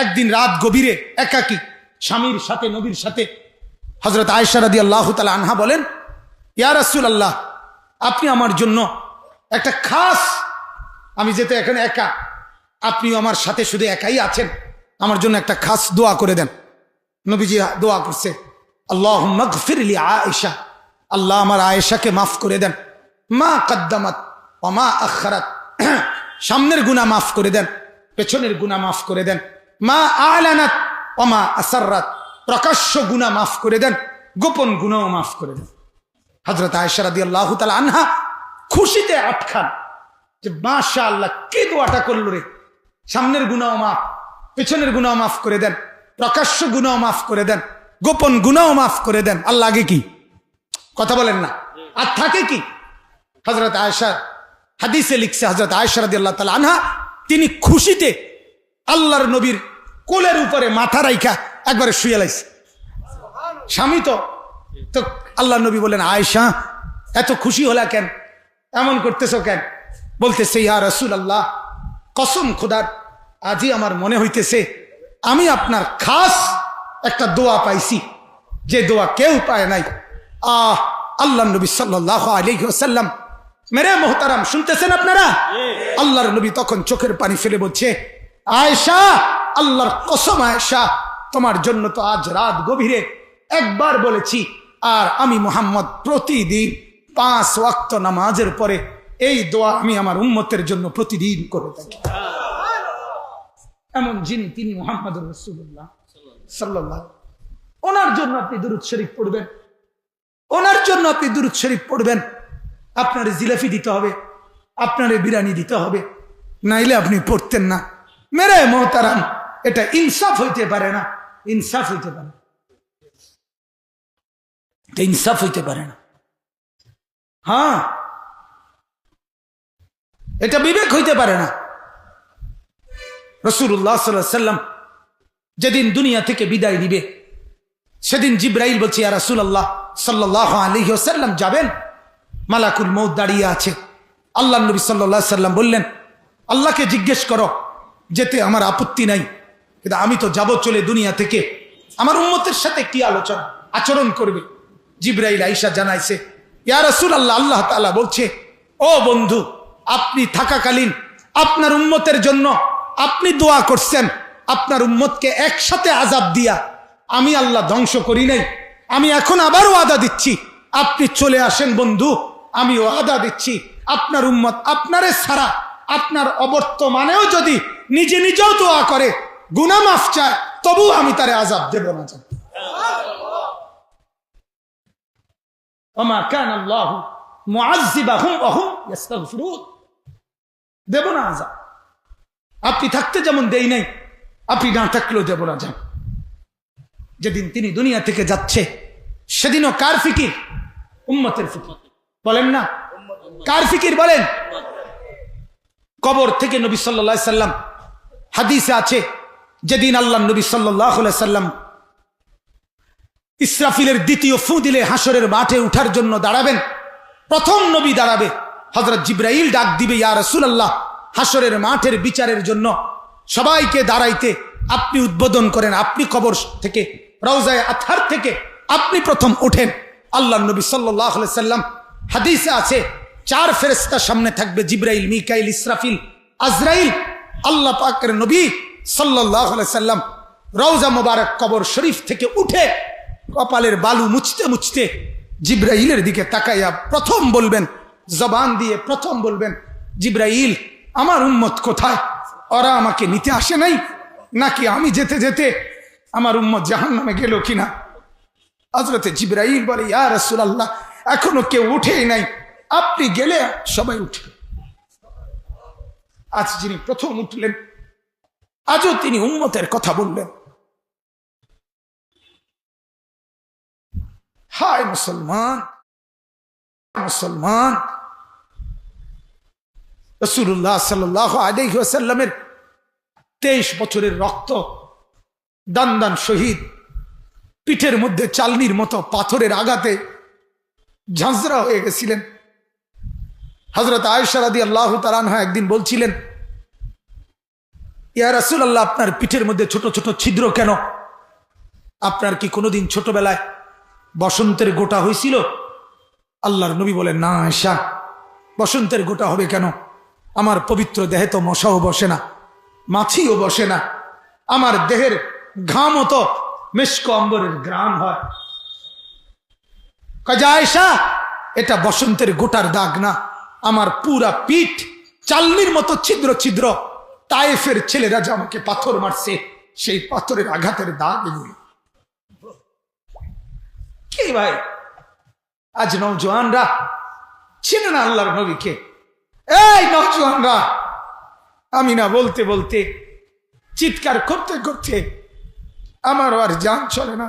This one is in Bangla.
একদিন রাত গভীরে একাকী স্বামীর সাথে নবীর সাথে হযরত আয়েশা রাদিয়াল্লাহু তাআলা আনহা বলেন, ইয়া রাসূলুল্লাহ, আপনি আমার জন্য একটা খাস, আমি যেতে এখানে একা, আপনিও আমার সাথে শুধু একাই আছেন, আমার জন্য একটা খাস দোয়া করে দেন। নবীজি দোয়া করছে, আল্লাহুম্মা গফির লি আয়েশা, আল্লাহ আমার আয়েশাকে মাফ করে দেন, মা কদ্দামাত ওয়া মা আখরাত, সামনের গুনাহ মাফ করে দেন, পেছনের গুনাহ মাফ করে দেন, মা আলানাত ওয়া মা আসররাত, প্রকাশ্য গুনাহ মাফ করে দেন, গোপন গুনাহও মাফ করে দেন। হযরত আয়েশা রাদিয়াল্লাহু তাআলা আনহা খুশিতে আটখান যে মাশাআল্লাহ, কি দোয়াটা করলো রে, সামনের গুনাহ মাফ, পেছনের গুনাহ মাফ করে দেন, প্রকাশ্য গুনাহ মাফ করে দেন, গোপন গুনাহ মাফ করে দেন। আল্লাহ আগে কি কথা বলেন না, আর থাকে কি? হযরত আয়েশা হাদিসে লিখছে, হযরত আয়েশা রাদিয়াল্লাহু তাআলা আনহা তিনি খুশিতে আল্লাহর নবীর কোলের উপরে মাথা রাইখা একবারে শুয়ে লাইছে। স্বামী তো আল্লাহর নবী বলেন, আয়েশা এত খুশি হলা কেন, এমন করতেছো কেন? বলতেছে, ইয়া রাসূলুল্লাহ, কসম খোদার, আজই আমার মনে হইতেছে আমি আপনার খাস একটা দোয়া পাইছি, যে দোয়া কেউ পায় নাই। আল্লাহর নবী সাল্লাল্লাহু আলাইহি ওয়াসাল্লাম, মেরে মোহতারাম, শুনতেছেন আপনারা? আল্লাহর নবী তখন চোখের পানি ফেলে বলছে, আয়েশা, আল্লাহর কসম আয়েশা, তোমার জন্য তো আজ রাত গভীরে একবার বলেছি, আর আমি মুহাম্মদ প্রতিদিন 5 ওয়াক্ত নামাজের পরে এই দোয়া আমি আমার উম্মতের জন্য প্রতিদিন করে থাকি। এমন যিনি, তিনি মুহাম্মদুর রাসূলুল্লাহ সাল্লাল্লাহু, ওনার জন্য আপনি দুরূদ শরীফ পড়বেন, ওনার জন্য আপনি দুরূদ শরীফ পড়বেন। আপনার জিলাফি দিতে হবে, আপনার বিরিয়ানি দিতে হবে, নাইলে আপনি পড়তেন না। মেরে মোহতারাম, এটা ইনসাফ হইতে পারে না, ইনসাফ হইতে পারে, এটা ইনসাফ হইতে পারে না। হ্যাঁ, এটা বিবেক হইতে পারে না। রাসূলুল্লাহ সাল্লাল্লাহু আলাইহি ওয়াসাল্লাম যেদিন দুনিয়া থেকে বিদায় নিবে, সেদিন জিবরাইল বলছে, ইয়া রাসূলুল্লাহ সাল্লাল্লাহু আলাইহি ওয়াসাল্লাম যাবেন? মালাকুল মউত দাঁড়িয়ে আছে। আল্লাহর নবী সাল্লাল্লাহু আলাইহি ওয়াসাল্লাম বললেন, আল্লাহকে জিজ্ঞেস করো, যেতে আমার আপত্তি নাই, কিন্তু আমি তো যাব চলে দুনিয়া থেকে, আমার উম্মতের সাথে কি আচরণ করবে? জিবরাইল আয়েশা জানাইছে, ইয়া রাসূলুল্লাহ, আল্লাহ তাআলা বলছে, ও বন্ধু, আপনি থাকাকালীন আপনার উম্মতের জন্য আপনি দোয়া করছেন, আপনার উম্মতকে একসাথে আযাব দিয়া আমি আল্লাহ ধ্বংস করি নাই, আমি এখন আবার ওয়াদা দিচ্ছি, আপনি চলে আসেন বন্ধু, আমি ওয়াদা দিচ্ছি আপনার উম্মত আপনারে ছাড়া, আপনার অবর্তমানেও যদি নিজে নিজেও দোয়া করে, গুনাহ মাফ চায়, তবু আমি তারে আযাব দেব না। ওমা কানা আল্লাহু মুআযযিবাহুম ওয়া হুম ইস্তাগফিরুন, দেব না আযাব। আপনি থাকতে যেমন দেই নাই, আপনি না থাকলেও দেব না। যান, যেদিন তিনি দুনিয়া থেকে যাচ্ছে, সেদিনও কার ফিকির? উম্মতের ফিকির। বলেন না, কার ফিকির বলেন? কবর থেকে নবী সাল্লাল্লাহু আলাইহি সাল্লাম, হাদিসে আছে, যেদিন আল্লাহ নবী সাল্লাল্লাহু আলাইহি সাল্লাম ইসরাফিলের দ্বিতীয় ফু দিলে হাসরের মাঠে উঠার জন্য দাঁড়াবেন, প্রথম নবী দাঁড়াবে, হযরত জিবরাইল ডাক দিবে, ইয়া রাসূলুল্লাহ, হাসরের মাঠের বিচারের জন্য সবাইকে দাঁড়াইতে আপনি উদ্বোধন করেন, আপনি কবর থেকে, রওজায়ে আতহার থেকে আপনি প্রথম ওঠেন। আল্লাহ নবী সাল্লাল্লাহু আলাইহি সাল্লাম, হাদিসে আছে, 4 ফেরেশতা সামনে থাকবে, জিবরাইল, মিকাইল, ইসরাফিল, আজরাইল। আল্লাহ পাকের নবী সাল্লাল্লাহু আলাইহি সাল্লাম রওজা মোবারক কবর শরীফ থেকে উঠে কপালের বালু মুছতে মুছতে জিবরাইলের দিকে তাকাইয়া প্রথম বলবেন, জবান দিয়ে প্রথম বলবেন, জিবরাইল, আমার উম্মত কোথায়? ওরা আমাকে নিতে আসে নাই, নাকি আমি যেতে যেতে আমার উম্মত জাহান্নামে গেল কিনা? হযরতে জিবরাইল বলে, ইয়া রাসূলুল্লাহ, এখনো কেউ উঠেই নাই, আপনি গেলে সবাই উঠে। আজ যিনি প্রথম উঠলেন, আজও তিনি উম্মতের কথা বললেন। হায় মুসলমান, মুসলমান, রাসূলুল্লাহ সাল্লাল্লাহু আলাইহি ওয়াসাল্লামের 23 বছরের রক্ত, দান দান শহীদ, পিঠের মধ্যে চালনির মতো পাথরের আঘাতে ঝাঁঝরা হয়ে গেছিলেন। হযরত আয়েশা রাদিয়াল্লাহু তাআলা আনহা একদিন বলছিলেন, ইয়া রাসূলুল্লাহ, আপনার পিঠের মধ্যে ছোট ছোট ছিদ্র কেন? আপনার কি কোনোদিন ছোটবেলায় বসন্তের গোটা হয়েছিল? আল্লাহর নবী বলেন, না আয়েশা, বসন্তের গোটা হবে কেন? আমার পবিত্র দেহে তো মশাও বসে না, মাছিও বসে না। আমার দেহের ঘামও তো মেশক অম্বরের গ্রাম হয়। কাজে আয়েশা, এটা বসন্তের গোটার দাগ না, আমার পুরা পিঠ চালনির মতো ছিদ্র ছিদ্র। তায়েফের ছেলেরা যে আমাকে পাথর মারছে, সেই পাথরের আঘাতের দাগ এগুলো। কি ভাই, আজ নওজোয়ানরা চিনে না আল্লাহর নবীকে। এই নওজোয়ানরা, আমি না বলতে বলতে, চিৎকার করতে করতে আমারও আর জান চলে না।